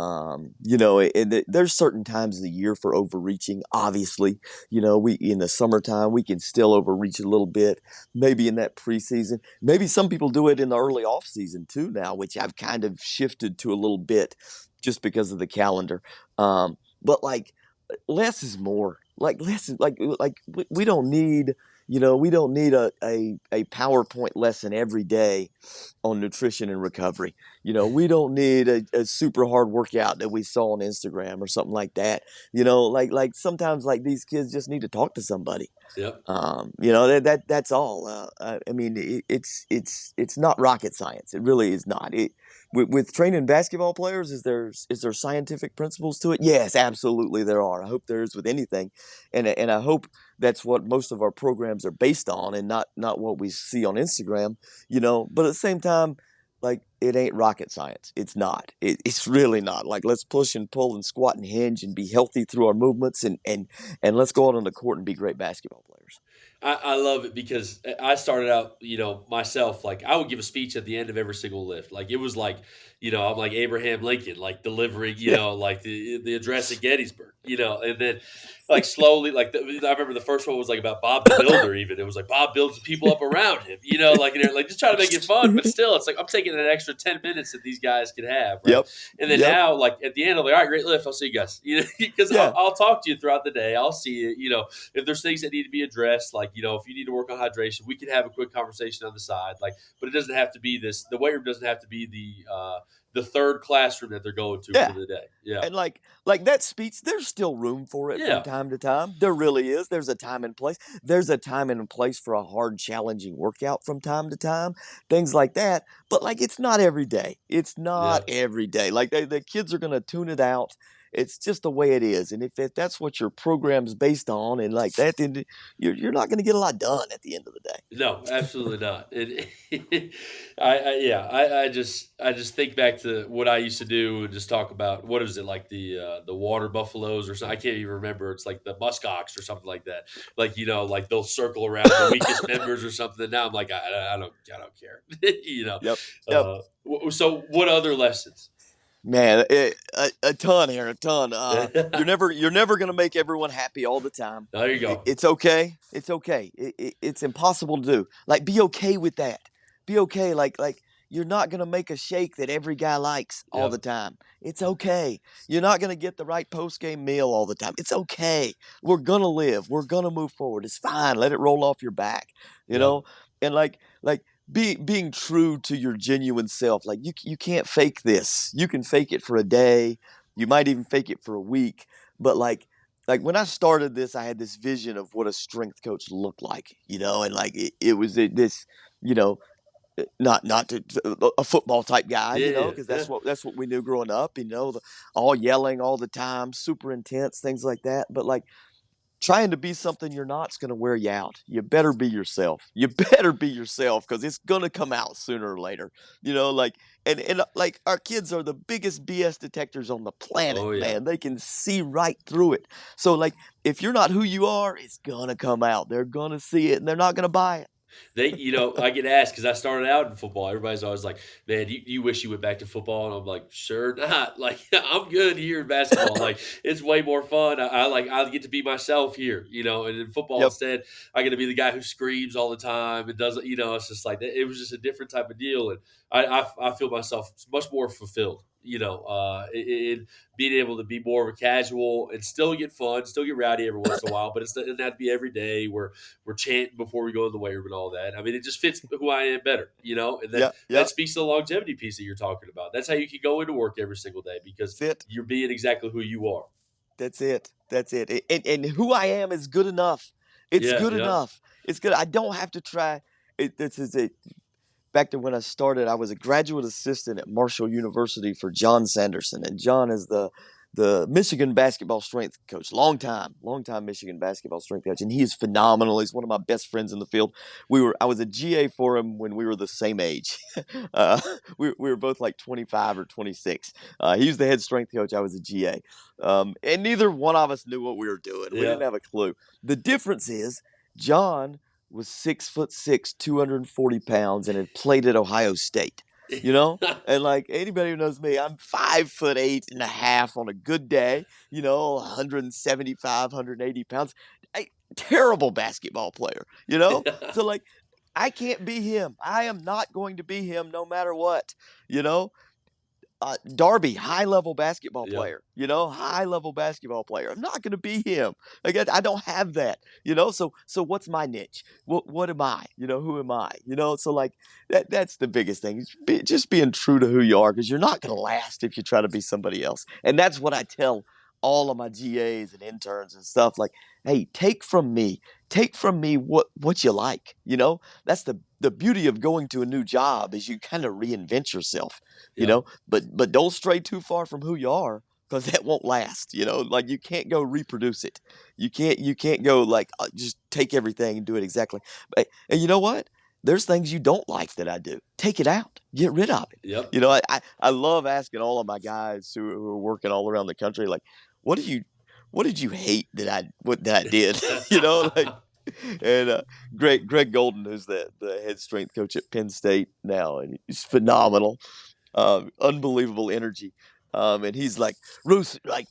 Speaker 2: There's certain times of the year for overreaching. Obviously, we in the summertime we can still overreach a little bit. Maybe in that preseason, maybe some people do it in the early off season too now, which I've kind of shifted to a little bit just because of the calendar. But like less is more. Like less is like we don't need we don't need a PowerPoint lesson every day on nutrition and recovery. We don't need a super hard workout that we saw on Instagram or something like that. Like sometimes like these kids just need to talk to somebody.
Speaker 1: Yep.
Speaker 2: That's all. I mean, it's not rocket science. It really is not. With training basketball players, is there scientific principles to it? Yes, absolutely there are. I hope there is with anything, and I hope that's what most of our programs are based on, and not what we see on Instagram. But at the same time, like it ain't rocket science. It's not. It's really not. Like let's push and pull and squat and hinge and be healthy through our movements and let's go out on the court and be great basketball players.
Speaker 1: I love it because I started out, myself, like I would give a speech at the end of every single lift. Like it was like, I'm like Abraham Lincoln, like delivering,
Speaker 2: Yeah.
Speaker 1: like the address at Gettysburg, and then like slowly, like I remember the first one was like about Bob the Builder. Even it was like Bob builds the people up around him, like and they're like just trying to make it fun, but still, it's like I'm taking an extra 10 minutes that these guys can have, right?
Speaker 2: Yep.
Speaker 1: And then
Speaker 2: Yep.
Speaker 1: now, like at the end, I'm like, all right, great lift. I'll see you guys, because
Speaker 2: Yeah.
Speaker 1: I'll talk to you throughout the day. I'll see you, if there's things that need to be addressed, like if you need to work on hydration, we can have a quick conversation on the side. Like, but it doesn't have to be this. The weight room doesn't have to be the third classroom that they're going to for
Speaker 2: Yeah.
Speaker 1: the day. Yeah,
Speaker 2: And like that speech, there's still room for it from
Speaker 1: yeah,
Speaker 2: time to time. There really is. There's a time and place. There's a time and a place for a hard, challenging workout from time to time. Things like that. But like it's not every day. It's not
Speaker 1: yeah.
Speaker 2: every day. Like the kids are gonna tune it out. It's just the way it is. And if that's what your program's based on and like that, then you're not gonna get a lot done at the end of the day.
Speaker 1: No, absolutely not. I just think back to what I used to do and just talk about what is it like the water buffaloes or something. I can't even remember. It's like the musk ox or something like that. Like like they'll circle around the weakest members or something. And now I'm like I don't care. you know.
Speaker 2: Yep. Yep.
Speaker 1: So what other lessons?
Speaker 2: Man, a ton here, a ton. You're never gonna make everyone happy all the time.
Speaker 1: There you go.
Speaker 2: It's okay. It's okay. It's impossible to do. Like, be okay with that. Be okay. Like you're not gonna make a shake that every guy likes all the
Speaker 1: Yep.
Speaker 2: time. It's okay. You're not gonna get the right post game meal all the time. It's okay. We're gonna live. We're gonna move forward. It's fine. Let it roll off your back. You
Speaker 1: Yep.
Speaker 2: know. And like being true to your genuine self. Like, you can't fake this. You can fake it for a day. You might even fake it for a week. But like when I started this, I had this vision of what a strength coach looked like, and like it was this, you know, not a football type guy,
Speaker 1: Yeah.
Speaker 2: because
Speaker 1: Yeah.
Speaker 2: that's what we knew growing up, all yelling all the time, super intense, things like that. But like, trying to be something you're not is going to wear you out. You better be yourself. You better be yourself, because it's going to come out sooner or later. Like, and like, our kids are the biggest BS detectors on the planet,
Speaker 1: Oh yeah.
Speaker 2: man. They can see right through it. So like, if you're not who you are, it's going to come out. They're going to see it, and they're not going to buy it.
Speaker 1: I get asked because I started out in football. Everybody's always like, "Man, you wish you went back to football?" And I'm like, "Sure not. Like, I'm good here in basketball. Like, it's way more fun. I get to be myself here, And in football,
Speaker 2: Yep.
Speaker 1: instead, I get to be the guy who screams all the time and doesn't, It's just like it was just a different type of deal, and I feel myself much more fulfilled. In being able to be more of a casual and still get fun, still get rowdy every once in a while, but it doesn't have to be every day. We're chanting before we go in the weight room and all that. I mean, it just fits who I am better. And that
Speaker 2: Yep.
Speaker 1: that
Speaker 2: Yep.
Speaker 1: speaks to the longevity piece that you're talking about. That's how you can go into work every single day because
Speaker 2: That's it.
Speaker 1: you're being exactly who you are.
Speaker 2: That's it. That's it. And who I am is good enough. It's
Speaker 1: Yeah,
Speaker 2: good
Speaker 1: yeah,
Speaker 2: enough. It's good. I don't have to try. This is it. Back to when I started, I was a graduate assistant at Marshall University for John Sanderson, and John is the Michigan basketball strength coach, long time Michigan basketball strength coach, and he is phenomenal. He's one of my best friends in the field. I was a GA for him when we were the same age. uh, we were both like 25 or 26. He was the head strength coach. I was a GA, and neither one of us knew what we were doing. We
Speaker 1: yeah.
Speaker 2: didn't have a clue. The difference is John was 6'6", 240 pounds, and had played at Ohio State. You know, and like, anybody who knows me, I'm 5'8" and a half on a good day. 175, 180 pounds. Terrible basketball player. So like, I can't be him. I am not going to be him, no matter what. You know, Darby, high level basketball
Speaker 1: Yep,
Speaker 2: player, high level basketball player. I'm not going to be him. Again, I don't have that, So what's my niche? What am I? Who am I? So like, that's the biggest thing. Just being true to who you are, because you're not going to last if you try to be somebody else. And that's what I tell all of my GAs and interns and stuff. Like, hey, take from me what you like. That's the beauty of going to a new job, is you kind of reinvent yourself.
Speaker 1: yep,
Speaker 2: But don't stray too far from who you are, because that won't last. Like, you can't go reproduce it. You can't go like, just take everything and do it exactly. And you know what? There's things you don't like that I do. Take it out. Get rid of it.
Speaker 1: yep.
Speaker 2: I love asking all of my guys who are working all around the country, like, what did you what did you hate that I did? Like, and Greg Golden, who's the head strength coach at Penn State now, and he's phenomenal, unbelievable energy. And he's like, Roose, like,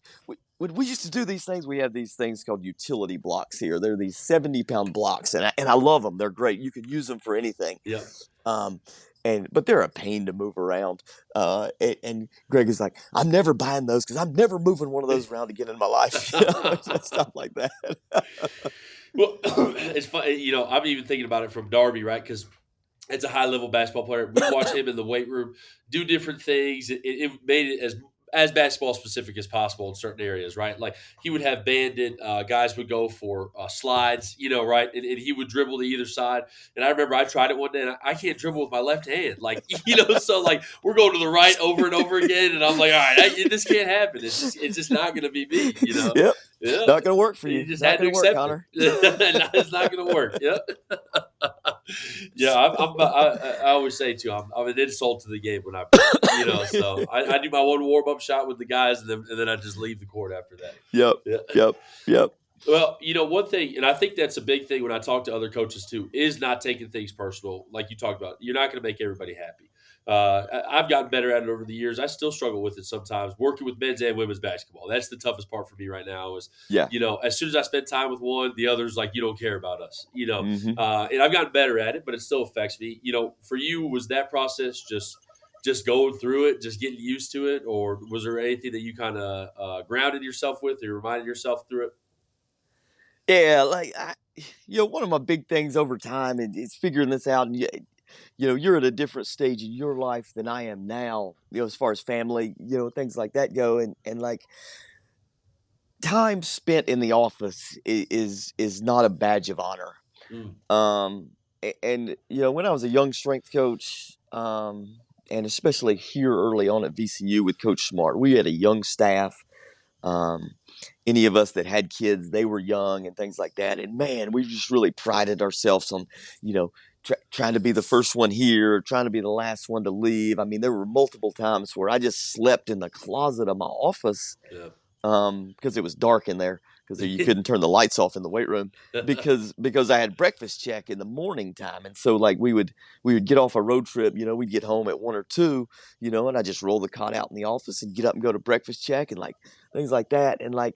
Speaker 2: when we used to do these things, we have these things called utility blocks here. They're these 70-pound blocks, and I love them. They're great. You can use them for anything.
Speaker 1: Yep.
Speaker 2: Um, but they're a pain to move around. And Greg is like, I'm never buying those, because I'm never moving one of those around again in my life. Just stuff like that.
Speaker 1: Well, it's funny. I'm even thinking about it from Darby, right? Because it's a high level basketball player. We watch him in the weight room do different things. It made it as basketball specific as possible in certain areas, right? Like, he would have banded guys would go for slides, right? And he would dribble to either side. And I remember I tried it one day, and I can't dribble with my left hand, like, So like, we're going to the right over and over again, and I'm like, all right, this can't happen. It's just not going to be me.
Speaker 2: Yep.
Speaker 1: Yeah,
Speaker 2: Not going to work for
Speaker 1: you
Speaker 2: you.
Speaker 1: just
Speaker 2: Not
Speaker 1: had to
Speaker 2: going to work,
Speaker 1: accept it.
Speaker 2: Connor.
Speaker 1: It's not going to work. Yep. Yeah, I always say too, I'm an insult to the game when I play. So I do my one warm up shot with the guys, and then I just leave the court after that.
Speaker 2: Yep.
Speaker 1: Yeah.
Speaker 2: Yep. Yep.
Speaker 1: Well, one thing, and I think that's a big thing when I talk to other coaches too, is not taking things personal. Like you talked about, you're not going to make everybody happy. I've gotten better at it over the years. I still struggle with it sometimes. Working with men's and women's basketball, that's the toughest part for me right now. Is
Speaker 2: Yeah.
Speaker 1: as soon as I spend time with one, the other's like, you don't care about us.
Speaker 2: Hmm.
Speaker 1: And I've gotten better at it, but it still affects me. For you, was that process just going through it, just getting used to it, or was there anything that you kind of grounded yourself with, or reminded yourself through it?
Speaker 2: Yeah, one of my big things over time is figuring this out. And you're at a different stage in your life than I am now. As far as family, things like that go, and like time spent in the office is not a badge of honor.
Speaker 1: Mm,
Speaker 2: And when I was a young strength coach, and especially here early on at VCU with Coach Smart, we had a young staff. Um, any of us that had kids, they were young and things like that. And man, we just really prided ourselves on, you know, trying to be the first one here, trying to be the last one to leave. I mean, there were multiple times where I just slept in the closet of my office
Speaker 1: yeah.
Speaker 2: because it was dark in there because you couldn't turn the lights off in the weight room because I had breakfast check in the morning time. And so like we would get off a road trip, we'd get home at 1 or 2, and I just roll the cot out in the office and get up and go to breakfast check and like things like that. And like,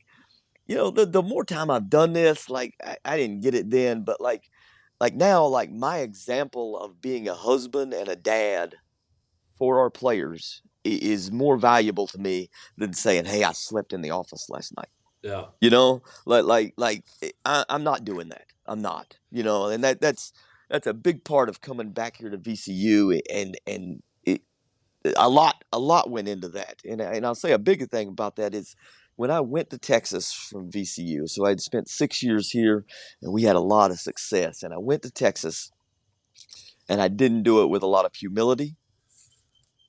Speaker 2: the more time I've done this, like I didn't get it then, but like now, like my example of being a husband and a dad for our players is more valuable to me than saying, "Hey, I slept in the office last night."
Speaker 1: Yeah.
Speaker 2: I'm not doing that. I'm not. And that's a big part of coming back here to VCU, and a lot went into that. And I'll say a bigger thing about that is when I went to Texas from VCU. So I'd spent 6 years here, and we had a lot of success. And I went to Texas, and I didn't do it with a lot of humility,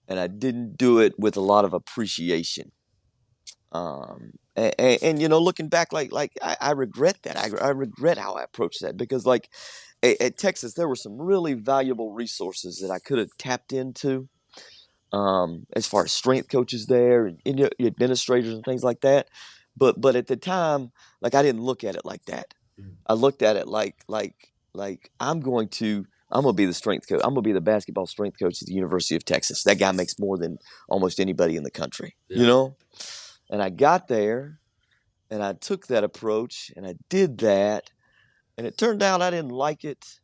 Speaker 2: and I didn't do it with a lot of appreciation. And looking back, I regret that. I regret how I approached that because like at Texas, there were some really valuable resources that I could have tapped into, as far as strength coaches there and administrators and things like that. But at the time, like I didn't look at it like that.
Speaker 1: Mm,
Speaker 2: I looked at it like I'm gonna be the strength coach. I'm gonna be the basketball strength coach at the University of Texas. That guy makes more than almost anybody in the country,
Speaker 1: yeah.
Speaker 2: And I got there and I took that approach and I did that, and it turned out I didn't like it.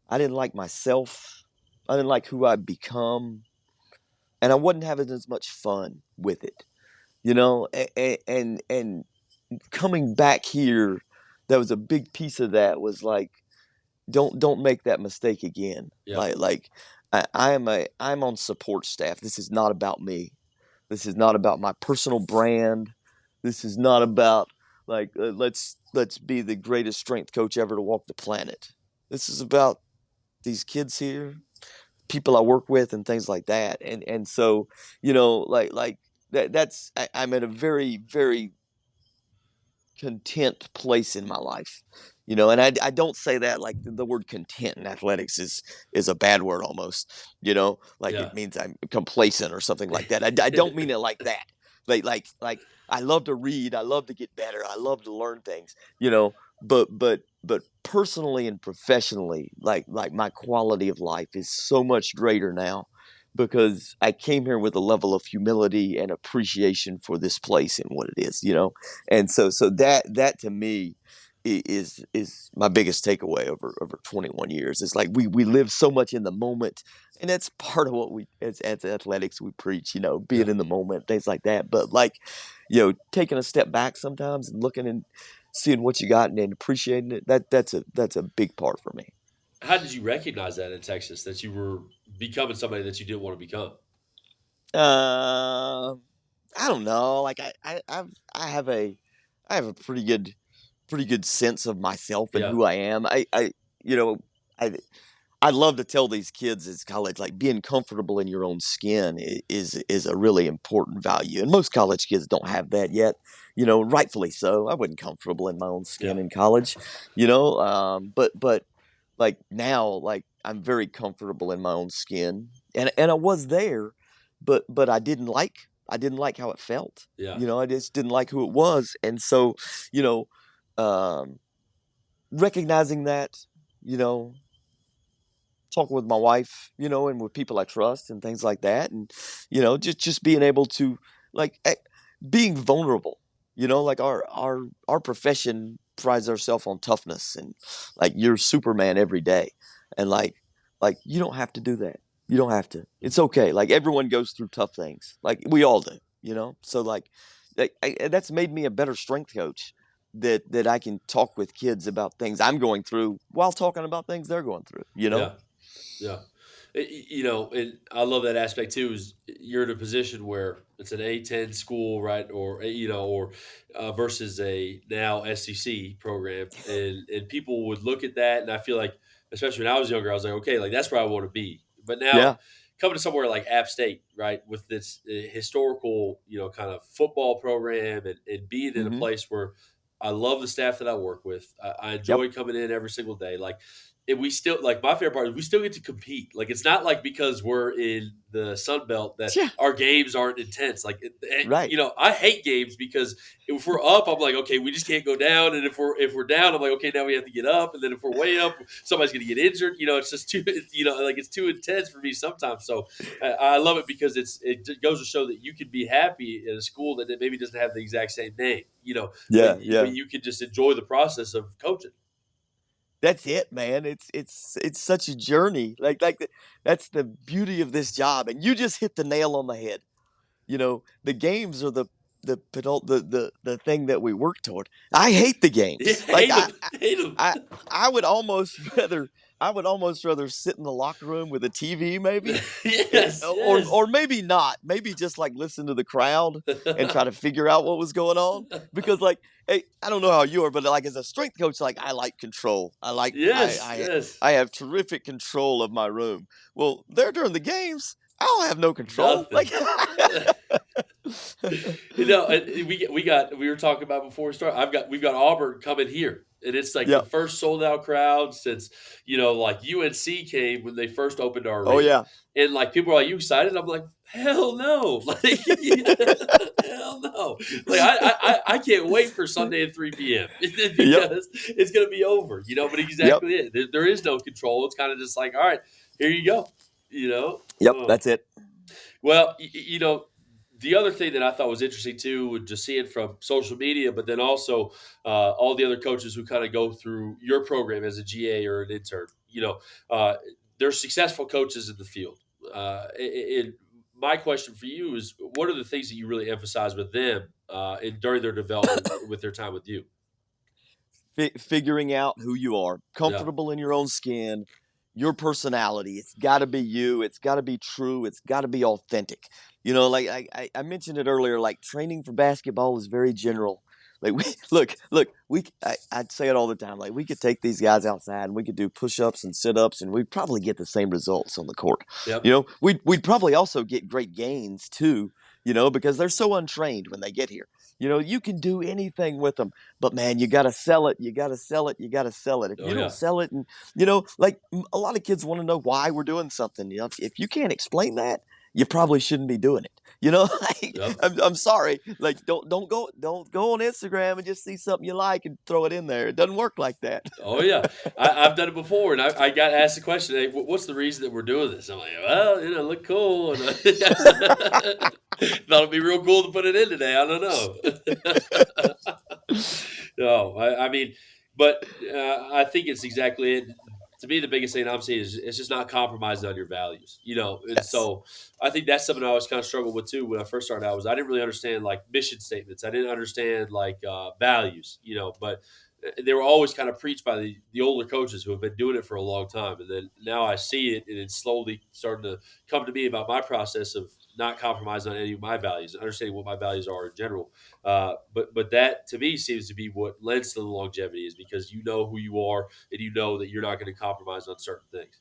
Speaker 2: I didn't like myself. I didn't like who I'd become, and I wasn't having as much fun with it. And coming back here, that was a big piece of that was like don't make that mistake again.
Speaker 1: Yeah.
Speaker 2: I'm on support staff. This is not about me. This is not about my personal brand. This is not about like let's be the greatest strength coach ever to walk the planet. This is about these kids here, people I work with, and things like that. And so like I'm at a very very content place in my life. And I don't say that like the word content in athletics is a bad word almost, like
Speaker 1: Yeah.
Speaker 2: it means I'm complacent or something like that. I don't mean it like that. Like I love to read, I love to get better, I love to learn things, but personally and professionally, like my quality of life is so much greater now because I came here with a level of humility and appreciation for this place and what it is. And so that to me is my biggest takeaway over 21 years. It's like we live so much in the moment, and that's part of what we as athletics we preach,
Speaker 1: Yeah.
Speaker 2: being in the moment, things like that. But like, taking a step back sometimes and looking and seeing what you got and appreciating it, that's a big part for me.
Speaker 1: How did you recognize that in Texas that you were becoming somebody that you didn't want to become?
Speaker 2: uh, I don't know. Like I have a pretty good sense of myself and
Speaker 1: Yeah.
Speaker 2: who I am. You know, I I love to tell these kids as college, like being comfortable in your own skin is a really important value, and most college kids don't have that yet. Rightfully so. I wasn't comfortable in my own
Speaker 1: Yeah.
Speaker 2: skin in college, but like now, like I'm very comfortable in my own skin, and I was there, but I didn't like how it felt.
Speaker 1: Yeah.
Speaker 2: I just didn't like who it was, and so you know um, recognizing that, you know, talking with my wife, and with people I trust and things like that, and just being able to like being vulnerable. Like our profession prides ourselves on toughness, and like you're Superman every day, and like you don't have to do that. You don't have to. It's okay. Like everyone goes through tough things. Like we all do. So that's made me a better strength coach. That I can talk with kids about things I'm going through while talking about things they're going through.
Speaker 1: Yeah. Yeah. And I love that aspect too. Is you're in a position where it's an A10 school, right, or or versus a now SEC program, and people would look at that, and I feel like, especially when I was younger, I was like, okay, like that's where I want to be. But now
Speaker 2: Yeah.
Speaker 1: coming to somewhere like App State, right, with this historical, kind of football program, and being in a
Speaker 2: Hmm.
Speaker 1: place where I love the staff that I work with, I
Speaker 2: Yep.
Speaker 1: enjoy coming in every single day, like and we still like my favorite part is we still get to compete. Like it's not like because we're in the Sun Belt that
Speaker 2: Yeah.
Speaker 1: our games aren't intense. Like
Speaker 2: Right.
Speaker 1: I hate games because if we're up, I'm like, okay, we just can't go down. And if we're down, I'm like, okay, now we have to get up. And then if we're way up, somebody's gonna get injured. It's just too like it's too intense for me sometimes. So I love it because it goes to show that you can be happy in a school that maybe doesn't have the exact same name. But
Speaker 2: Yeah.
Speaker 1: but
Speaker 2: Yeah.
Speaker 1: you can just enjoy the process of coaching.
Speaker 2: That's it, man. It's such a journey. That's the beauty of this job, and you just hit the nail on the head. The games are the thing that we work toward. I hate the
Speaker 1: Yeah,
Speaker 2: games.
Speaker 1: hate them, hate them.
Speaker 2: I I would almost rather sit in the locker room with a TV maybe,
Speaker 1: Yes,
Speaker 2: or
Speaker 1: yes.
Speaker 2: maybe not. Maybe just like listen to the crowd and try to figure out what was going on. Because like, hey, I don't know how you are, but like as a strength coach, like I like control. I like
Speaker 1: Yes, yes.
Speaker 2: I have terrific control of my room. Well, there during the games, I don't have no control.
Speaker 1: Nothing. We were talking about before we start. We've got Auburn coming here, and it's like the
Speaker 2: Yeah.
Speaker 1: first sold out crowd since like UNC came when they first opened our
Speaker 2: Oh
Speaker 1: arena,
Speaker 2: yeah.
Speaker 1: and like people are like, "You excited?" I'm like, "Hell no!" Like, hell no! Like I can't wait for Sunday at 3 p.m.
Speaker 2: Yep.
Speaker 1: because it's gonna be over. But
Speaker 2: Yep.
Speaker 1: exactly it. There is no control. It's kind of just like, all right, here you go. You know.
Speaker 2: Yep. That's it.
Speaker 1: Well, the other thing that I thought was interesting too, was just seeing from social media, but then also all the other coaches who kind of go through your program as a GA or an intern. Uh, they're successful coaches in the field. My question for you is, what are the things that you really emphasize with them during their development with their time with you?
Speaker 2: Figuring out who you are,
Speaker 1: Yeah,
Speaker 2: comfortable in your own skin, your personality. It's got to be you. It's got to be true. It's got to be authentic. Like I mentioned it earlier. Like training for basketball is very general. Like we look. I'd say it all the time. Like we could take these guys outside and we could do push-ups and sit-ups, and we'd probably get the same results on the court.
Speaker 1: yep,
Speaker 2: We'd probably also get great gains too. Because they're so untrained when they get here. You can do anything with them, but man, you got to sell it. You got to sell it. You got to sell it. If
Speaker 1: oh
Speaker 2: you don't
Speaker 1: yeah,
Speaker 2: sell it, and like a lot of kids want to know why we're doing something. If you can't explain that, you probably shouldn't be doing it. Like,
Speaker 1: yep.
Speaker 2: I'm sorry. Like don't go on Instagram and just see something you like and throw it in there. It doesn't work like that.
Speaker 1: Oh yeah, I've done it before, and I got asked the question, "Hey, what's the reason that we're doing this?" I'm like, "Well, look cool," and thought it'd be real cool to put it in today. I don't know. No, I mean, but I think it's exactly it. To me, the biggest thing I'm seeing is it's just not compromising on your values, and
Speaker 2: Yes.
Speaker 1: so I think that's something I always kind of struggled with too when I first started out. Was I didn't really understand like mission statements. I didn't understand like values, but they were always kind of preached by the older coaches who have been doing it for a long time. And then now I see it, and it's slowly starting to come to me about my process of not compromising on any of my values, understanding what my values are in general. But that to me seems to be what lends to the longevity, is because you know who you are and you know that you're not going to compromise on certain things.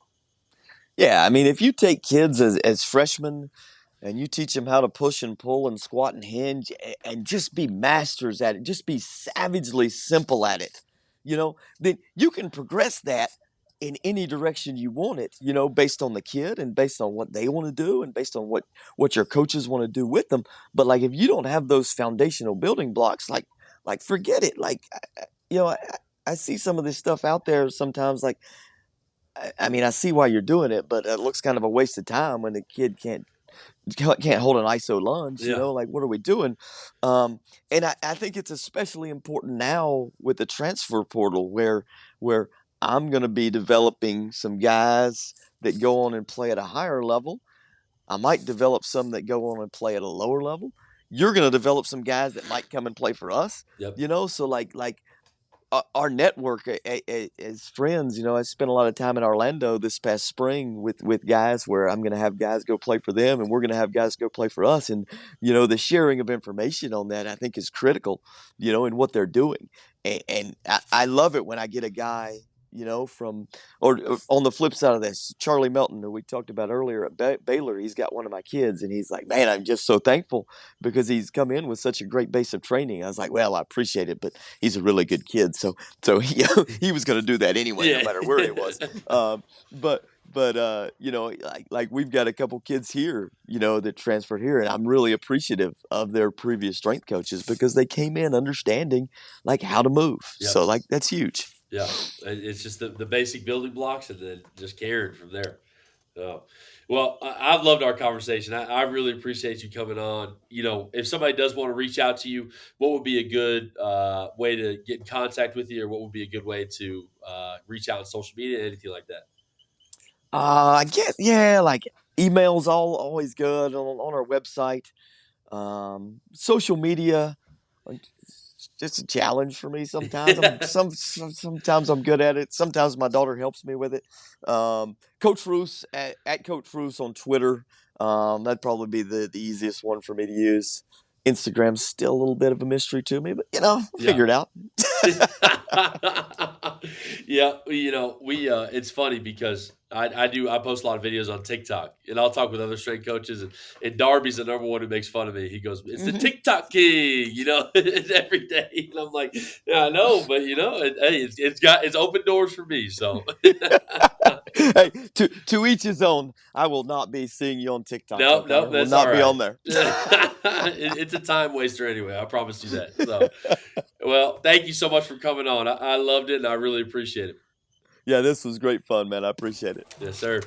Speaker 2: Yeah. I mean, if you take kids as freshmen and you teach them how to push and pull and squat and hinge and just be masters at it, just be savagely simple at it, then you can progress that in any direction you want it, based on the kid and based on what they want to do and based on what your coaches want to do with them. But like if you don't have those foundational building blocks, like forget it. Like you know, I see some of this stuff out there sometimes. Like, I mean, I see why you're doing it, but it looks kind of a waste of time when the kid can't hold an ISO lunge. You
Speaker 1: Yeah.
Speaker 2: know, like what are we doing? Um, and I think it's especially important now with the transfer portal, where I'm going to be developing some guys that go on and play at a higher level. I might develop some that go on and play at a lower level. You're going to develop some guys that might come and play for us.
Speaker 1: Yep.
Speaker 2: You know, so like our network as friends, you know, I spent a lot of time in Orlando this past spring with guys where I'm going to have guys go play for them and we're going to have guys go play for us. And, you know, the sharing of information on that, I think is critical, you know, in what they're doing. And I love it when I get a guy, you know, from, or on the flip side of this, Charlie Melton, who we talked about earlier at Baylor, he's got one of my kids and he's like, man, I'm just so thankful because he's come in with such a great base of training. I was like, well, I appreciate it, but he's a really good kid. So he was going to do that anyway, no
Speaker 1: Yeah.
Speaker 2: matter where he was. But you know, like we've got a couple kids here, you know, that transferred here, and I'm really appreciative of their previous strength coaches because they came in understanding like how to move.
Speaker 1: Yep.
Speaker 2: So like that's huge.
Speaker 1: Yeah. It's just the basic building blocks and then just carrying from there. Oh, well, I've loved our conversation. I really appreciate you coming on. If somebody does want to reach out to you, what would be a good way to get in contact with you, or what would be a good way to reach out on social media, anything like that?
Speaker 2: I get yeah, like emails all always good on our website. Social media, like, it's just a challenge for me sometimes. Sometimes I'm good at it. Sometimes my daughter helps me with it. Coach Roose at Coach Roose on Twitter. That'd probably be the easiest one for me to use. Instagram's still a little bit of a mystery to me, but you know, I'll
Speaker 1: Yeah.
Speaker 2: figure it out.
Speaker 1: Yeah, we it's funny because I post a lot of videos on TikTok and I'll talk with other strength coaches and Darby's the number one who makes fun of me. He goes, "It's the
Speaker 2: Mhm.
Speaker 1: TikTok king," it's every day. And I'm like, "Yeah, I know, but hey, it's open doors for me." So
Speaker 2: Hey, to each his own. I will not be seeing you on TikTok.
Speaker 1: no,
Speaker 2: Okay,
Speaker 1: no,
Speaker 2: will
Speaker 1: that's all
Speaker 2: not be
Speaker 1: right.
Speaker 2: on there.
Speaker 1: It's a time waster anyway. I promise you that. So, well, thank you so much for coming on. I loved it and I really appreciate it.
Speaker 2: Yeah, this was great fun, man. I appreciate it.
Speaker 1: Yes, sir.